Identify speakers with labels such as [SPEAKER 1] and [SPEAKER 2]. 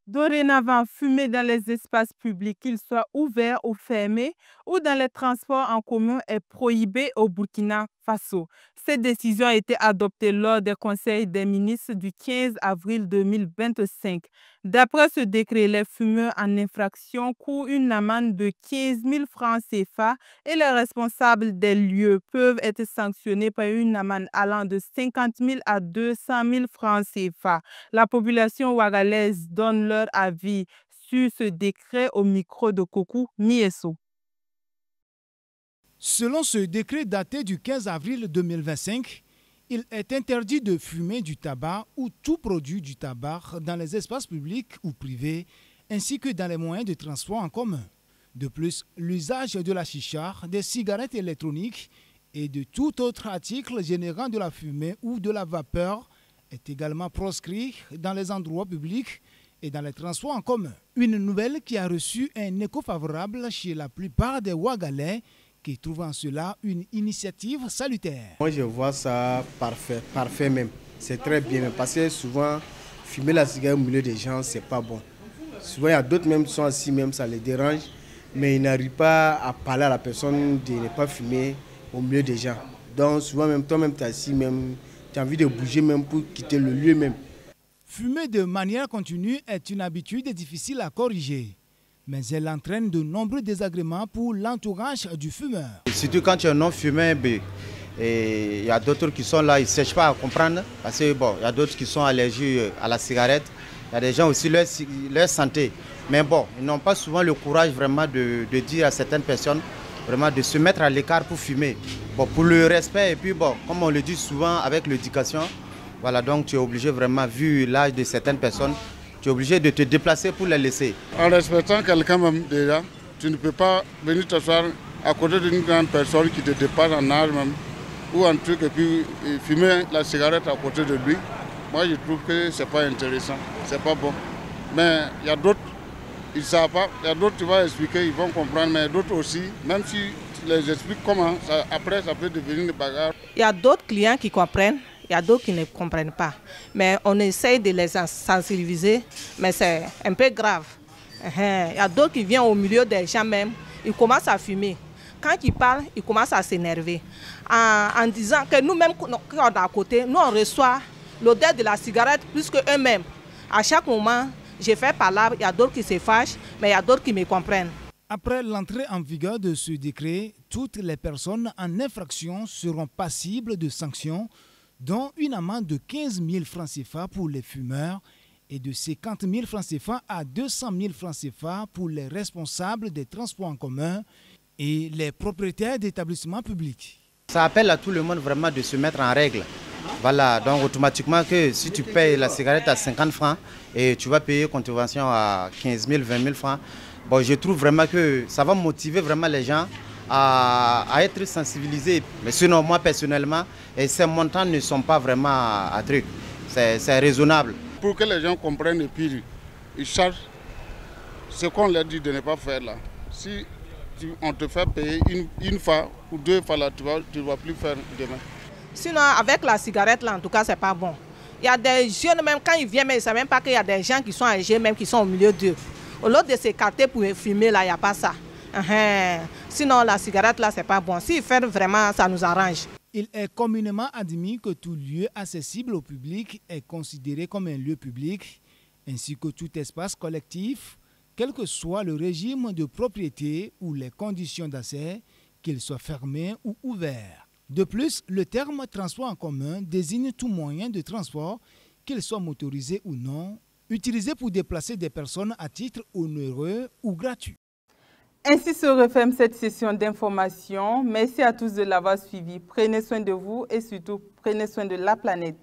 [SPEAKER 1] Dorénavant, fumer dans les espaces publics, qu'ils soient ouverts ou fermés, ou dans les transports en commun, est prohibé au Burkina Faso. Cette décision a été adoptée lors des conseils des ministres du 15 avril 2025. D'après ce décret, les fumeurs en infraction courent une amende de 15 000 francs CFA et les responsables des lieux peuvent être sanctionnés par une amende allant de 50 000 à 200 000 francs CFA. La population ouagalaise donne leur avis sur ce décret au micro de Kokou Miesso.
[SPEAKER 2] Selon ce décret daté du 15 avril 2025, il est interdit de fumer du tabac ou tout produit du tabac dans les espaces publics ou privés, ainsi que dans les moyens de transport en commun. De plus, l'usage de la chicha, des cigarettes électroniques et de tout autre article générant de la fumée ou de la vapeur est également proscrit dans les endroits publics et dans les transports en commun. Une nouvelle qui a reçu un écho favorable chez la plupart des Ouagalais qui trouvent en cela une initiative salutaire.
[SPEAKER 3] Moi je vois ça parfait même. C'est très bien parce que souvent fumer la cigarette au milieu des gens c'est pas bon. Souvent il y a d'autres même qui sont assis même ça les dérange mais ils n'arrivent pas à parler à la personne de ne pas fumer au milieu des gens. Donc souvent même toi-même tu es assis même tu as envie de bouger même pour quitter le lieu même.
[SPEAKER 2] Fumer de manière continue est une habitude difficile à corriger, mais elle entraîne de nombreux désagréments pour l'entourage du fumeur.
[SPEAKER 4] Surtout quand tu es non-fumeur, il y a d'autres qui sont là, ils ne cherchent pas à comprendre, parce que bon, il y a d'autres qui sont allergiques à la cigarette, il y a des gens aussi, leur santé. Mais bon, ils n'ont pas souvent le courage vraiment de dire à certaines personnes, vraiment de se mettre à l'écart pour fumer. Bon, pour le respect, et puis bon, comme on le dit souvent avec l'éducation, voilà, donc tu es obligé vraiment, vu l'âge de certaines personnes, tu es obligé de te déplacer pour les laisser.
[SPEAKER 5] En respectant quelqu'un même déjà, tu ne peux pas venir t'asseoir à côté d'une grande personne qui te dépasse en âge même, ou un truc, et puis fumer la cigarette à côté de lui. Moi je trouve que c'est pas intéressant, c'est pas bon. Mais il y a d'autres, ils ne savent pas, il y a d'autres tu vas expliquer, ils vont comprendre, mais d'autres aussi, même si tu les expliques comment, après ça peut devenir une bagarre.
[SPEAKER 6] Il y a d'autres clients qui comprennent. Il y a d'autres qui ne comprennent pas. Mais on essaye de les sensibiliser, mais c'est un peu grave. Il y a d'autres qui viennent au milieu des gens même, ils commencent à fumer. Quand ils parlent, ils commencent à s'énerver. En disant que nous-mêmes, quand on est à côté, nous on reçoit l'odeur de la cigarette plus qu'eux-mêmes. À chaque moment, je fais palabre, il y a d'autres qui se fâchent, mais il y a d'autres qui me comprennent.
[SPEAKER 2] Après l'entrée en vigueur de ce décret, toutes les personnes en infraction seront passibles de sanctions, dont une amende de 15 000 francs CFA pour les fumeurs et de 50 000 francs CFA à 200 000 francs CFA pour les responsables des transports en commun et les propriétaires d'établissements publics.
[SPEAKER 4] Ça appelle à tout le monde vraiment de se mettre en règle. Voilà, donc automatiquement que si tu payes la cigarette à 50 francs et tu vas payer contravention à 15 000, 20 000 francs, bon, je trouve vraiment que ça va motiver vraiment les gens à être sensibilisés. Mais sinon, moi personnellement, ces montants ne sont pas vraiment à truc. C'est raisonnable.
[SPEAKER 5] Pour que les gens comprennent et puis ils chargent ce qu'on leur dit de ne pas faire là. Si on te fait payer une fois ou deux fois là, tu ne vas plus faire demain.
[SPEAKER 6] Sinon, avec la cigarette là, en tout cas, c'est pas bon. Il y a des jeunes, même quand ils viennent, mais ils ne savent même pas qu'il y a des gens qui sont âgés, même qui sont au milieu d'eux. Au lieu de s'écarter pour fumer, là, il n'y a pas ça. Sinon, la cigarette, là, c'est pas bon. S'ils font vraiment, ça nous arrange.
[SPEAKER 2] Il est communément admis que tout lieu accessible au public est considéré comme un lieu public, ainsi que tout espace collectif, quel que soit le régime de propriété ou les conditions d'accès, qu'il soit fermé ou ouvert. De plus, le terme transport en commun désigne tout moyen de transport, qu'il soit motorisé ou non, utilisé pour déplacer des personnes à titre onéreux ou gratuit.
[SPEAKER 1] Ainsi se referme cette session d'information. Merci à tous de l'avoir suivi. Prenez soin de vous et surtout prenez soin de la planète.